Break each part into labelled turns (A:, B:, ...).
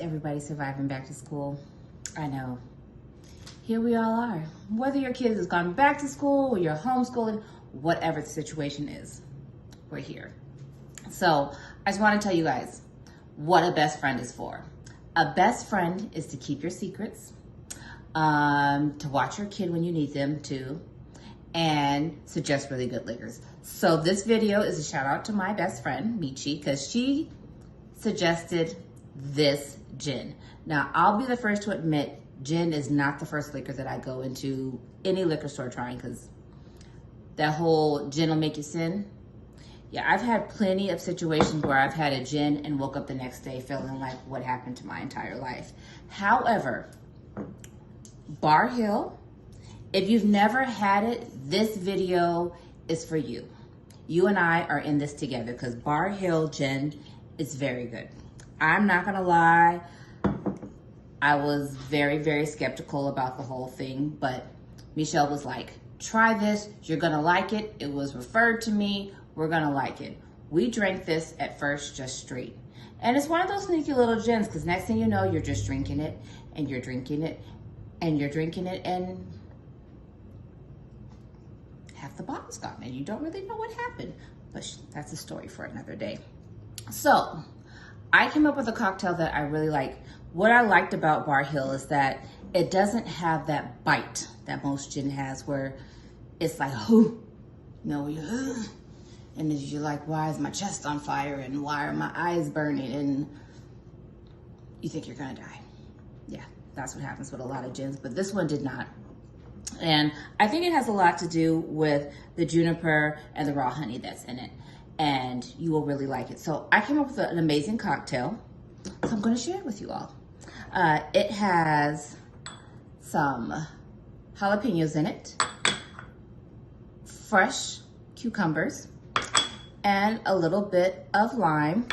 A: everybody surviving back to school. I know. Here we all are. Whether your kids has gone back to school or you're homeschooling, whatever the situation is, we're here. So I just want to tell you guys what a best friend is for. A best friend is to keep your secrets, to watch your kid when you need them to, and suggest really good liquors. So this video is a shout out to my best friend, Michi, because she suggested this gin. Now, I'll be the first to admit, gin is not the first liquor that I go into any liquor store trying, because that whole gin will make you sin. Yeah, I've had plenty of situations where I've had a gin and woke up the next day feeling like what happened to my entire life. However, Bar Hill, if you've never had it, this video is for you. You and I are in this together because Bar Hill gin is very good. I'm not gonna lie, I was very, very skeptical about the whole thing, but Michelle was like, try this, you're gonna like it. It was referred to me, we're gonna like it. We drank this at first just straight. And it's one of those sneaky little gins because next thing you know, you're just drinking it and you're drinking it and you're drinking it and half the bottle's gone and you don't really know what happened. But that's a story for another day. So I came up with a cocktail that I really like. What I liked about Bar Hill is that it doesn't have that bite that most gin has where it's like, whoo, no, and then you're like, why is my chest on fire and why are my eyes burning? And you think you're gonna die. Yeah, that's what happens with a lot of gins, but this one did not. And I think it has a lot to do with the juniper and the raw honey that's in it. And you will really like it. So I came up with an amazing cocktail. So I'm gonna share it with you all. It has some jalapenos in it, fresh cucumbers, and a little bit of lime.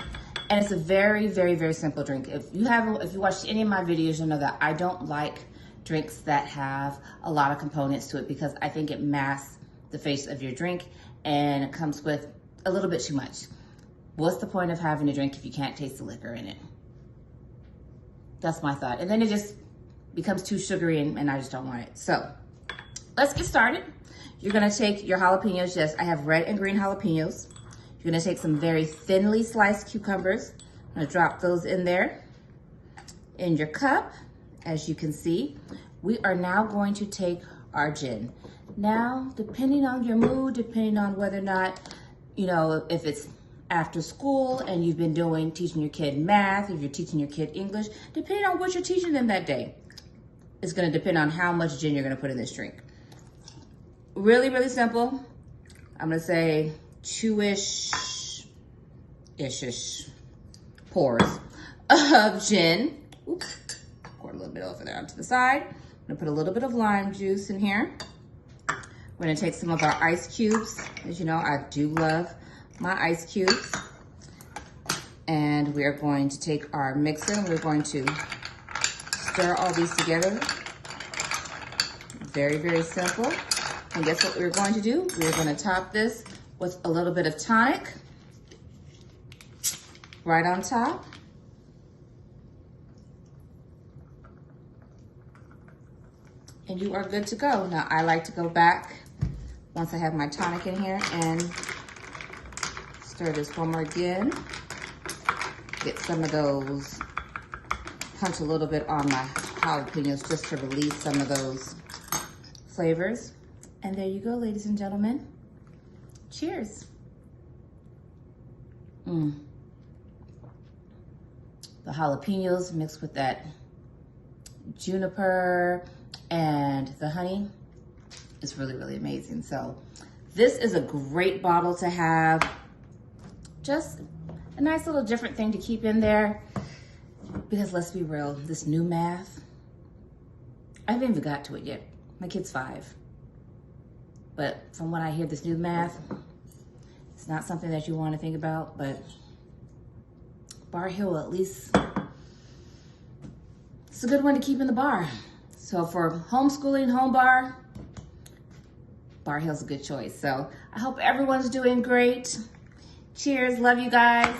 A: And it's a very, very, very simple drink. If you watched any of my videos, you'll know that I don't like drinks that have a lot of components to it because I think it masks the face of your drink and it comes with a little bit too much. What's the point of having a drink if you can't taste the liquor in it? That's my thought. And then it just becomes too sugary and I just don't want it. So let's get started. You're gonna take your jalapenos. Yes, I have red and green jalapenos. You're gonna take some very thinly sliced cucumbers. I'm gonna drop those in there in your cup. As you can see, we are now going to take our gin. Now, depending on your mood, depending on whether or not, you know, if it's after school and you've been teaching your kid math, if you're teaching your kid English, depending on what you're teaching them that day, it's gonna depend on how much gin you're gonna put in this drink. Really, really simple. I'm gonna say 2-ish pours of gin. Oops. Pour a little bit over there onto the side. I'm gonna put a little bit of lime juice in here. We're gonna take some of our ice cubes. As you know, I do love my ice cubes. And we're going to take our mixer and we're going to stir all these together. Very, very simple. And guess what we're going to do? We're gonna top this with a little bit of tonic right on top. And you are good to go. Now, I like to go back once I have my tonic in here and stir this one more again. Get some of those, punch a little bit on my jalapenos just to release some of those flavors. And there you go, ladies and gentlemen. Cheers. The jalapenos mixed with that juniper and the honey is really, really amazing. So this is a great bottle to have. Just a nice little different thing to keep in there. Because let's be real, this new math, I haven't even got to it yet. My kid's 5. But from what I hear, this new math, it's not something that you want to think about, but Bar Hill, at least, it's a good one to keep in the bar. So for homeschooling, home bar, Bar Hill's a good choice. So I hope everyone's doing great. Cheers, love you guys.